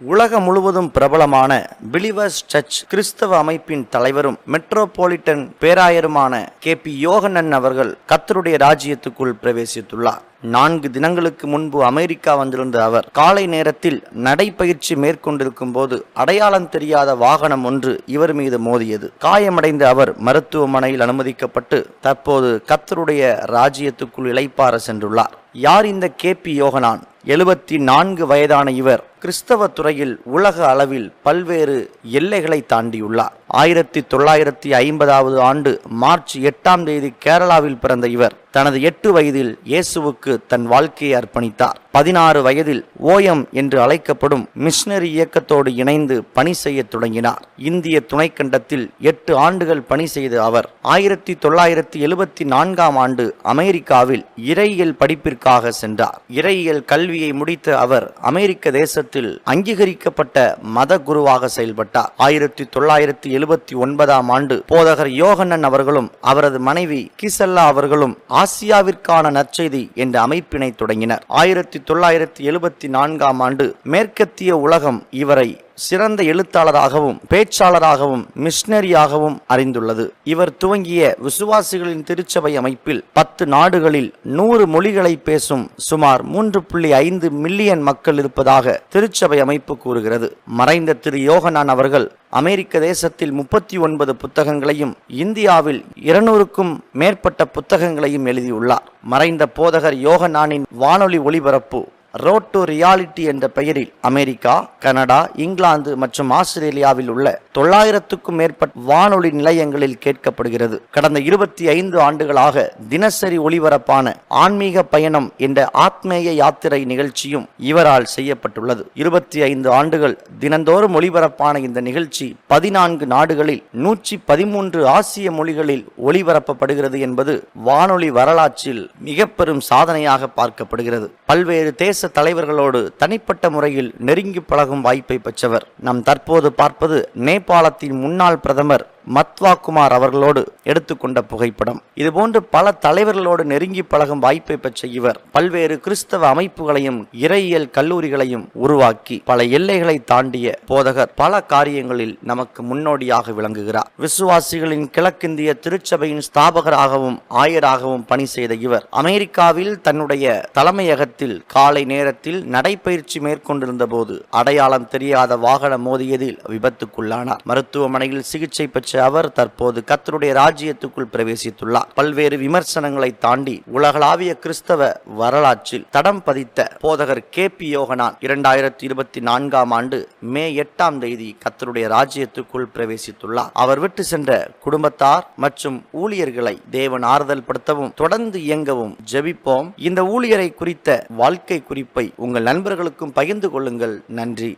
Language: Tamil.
உலகம் முழுவதும் பிரபலமான பிலிவர்ஸ் சர்ச் கிறிஸ்தவ அமைப்பின் தலைவரும் மெட்ரோபாலிட்டன் பேராயருமான KP யோகனன் அவர்கள் கர்த்தருடைய ராஜ்யத்துக்குள் பிரவேசித்துள்ளார். 4 தினங்களுக்கு முன்பு அமெரிக்கா வந்திருந்த அவர் காலை நேரத்தில் நடைபயிற்சி மேற்கொண்டிருக்கும் போது அடையாளம் தெரியாத வாகனம் ஒன்று இவர் மீது மோதியது. காயமடைந்த அவர் மருத்துவமனையில் அனுமதிக்கப்பட்டு தற்போது கர்த்தருடைய ராஜ்யத்துக்குள் இளைப்பாற சென்றுள்ளார். யார் இந்த KP யோகனான்? 74 வயதான இவர் கிறிஸ்தவ துறையில் உலக அளவில் பல்வேறு எல்லைகளை தாண்டியுள்ளார். 1950 ஆண்டு மார்ச் 8 கேரளாவில் பிறந்த இவர் தனது 8 வயதில் இயேசுவுக்கு தன் வாழ்க்கையை அர்ப்பணித்தார். 16 வயதில் OM என்று அழைக்கப்படும் மிஷனரி இயக்கத்தோடு இணைந்து பணி செய்ய தொடங்கினார். இந்திய துணைக்கண்டத்தில் 8 ஆண்டுகள் பணி செய்த அவர் 1974 ஆண்டு அமெரிக்காவில் இறையியல் படிப்பிற்காக சென்றார். இறையியல் கல்வியை முடித்த அவர் அமெரிக்க தேசத்தில் அங்கீகரிக்கப்பட்ட மத குருவாக செயல்பட்டார். 1979 ஆண்டு போதகர் யோகனன் அவர்களும் அவரது மனைவி கிசல்லா அவர்களும் ஆசியாவிற்கான நற்செய்தி என்ற அமைப்பினை தொடங்கினர். 1974 ஆண்டு மேற்கத்திய உலகம் இவரை சிறந்த எழுத்தாளராகவும் பேச்சாளராகவும் மிஷனரியாகவும் அறிந்துள்ளது. இவர் துவங்கிய விசுவாசிகளின் திருச்சபை அமைப்பில் 10 நாடுகளில் 100 மொழிகளை பேசும் சுமார் 3.5 மில்லியன் மக்கள் இருப்பதாக திருச்சபை அமைப்பு கூறுகிறது. மறைந்த திரு யோகனான் அவர்கள் அமெரிக்க தேசத்தில் 39 புத்தகங்களையும் இந்தியாவில் 200க்கும் மேற்பட்ட புத்தகங்களையும் எழுதியுள்ளார். மறைந்த போதகர் யோகனானின் வானொலி ஒளிபரப்பு ரோட் டு ரியாலிட்டி என்ற பெயரில் அமெரிக்கா, கனடா, இங்கிலாந்து மற்றும் ஆஸ்திரேலியாவில் உள்ள 900க்கும் மேற்பட்ட வானொலி நிலையங்களில் கேட்கப்படுகிறது. கடந்த 25 ஆண்டுகளாக தினசரி ஒளிபரப்பான ஆன்மீக பயணம் என்ற ஆத்மேய யாத்திரை நிகழ்ச்சியும் இவரால் செய்யப்பட்டுள்ளது. 25 ஆண்டுகள் தினந்தோறும் ஒளிபரப்பான இந்த நிகழ்ச்சி 14 நாடுகளில் 113 ஆசிய மொழிகளில் ஒளிபரப்பப்படுகிறது என்பது வானொலி வரலாற்றில் மிக பெரும் சாதனையாக பார்க்கப்படுகிறது. பல்வேறு தேச தலைவர்களோடு தனிப்பட்ட முறையில் நெருங்கி பழகும் வாய்ப்பை பெற்றவர். நாம் தற்போது பார்ப்பது நேபாளத்தின் முன்னாள் பிரதமர் மத்வா குமார் அவர்களோடு எடுத்துக்கொண்ட புகைப்படம். இதுபோன்று பல தலைவர்களோடு நெருங்கி பழகும் வாய்ப்பை பெற்ற இவர் பல்வேறு கிறிஸ்தவ அமைப்புகளையும் இறையியல் கல்லூரிகளையும் உருவாக்கி பல எல்லைகளை தாண்டிய போதகர் பல காரியங்களில் நமக்கு முன்னோடியாக விளங்குகிறார். விசுவாசிகளின் கிழக்கிந்திய திருச்சபையின் ஸ்தாபகராகவும் ஆயராகவும் பணி செய்த இவர் அமெரிக்காவில் தன்னுடைய தலைமையகத்தில் காலை நேரத்தில் நடைபயிற்சி மேற்கொண்டிருந்த போது அடையாளம் தெரியாத வாகனம் மோதியதில் விபத்துக்குள்ளானார். மருத்துவமனையில் சிகிச்சை பெற்ற அவர் தற்போது கர்த்தருடைய ராஜ்யத்துக்குள் பிரவேசித்துள்ளார். பல்வேறு விமர்சனங்களை தாண்டி உலகளாவிய கிறிஸ்தவ வரலாற்றில் தடம் பதித்த போதகர் KP யோகனான் 2024 ஆண்டு மே 8 கர்த்தருடைய ராஜ்யத்துக்குள் பிரவேசித்துள்ளார். அவர் விட்டு சென்ற குடும்பத்தார் மற்றும் ஊழியர்களை தேவன் ஆறுதல் படுத்தவும் தொடர்ந்து இயங்கவும் ஜெபிப்போம். இந்த ஊழியரை குறித்த வாழ்க்கை குறிப்பை உங்கள் நண்பர்களுக்கும் பகிர்ந்து கொள்ளுங்கள். நன்றி.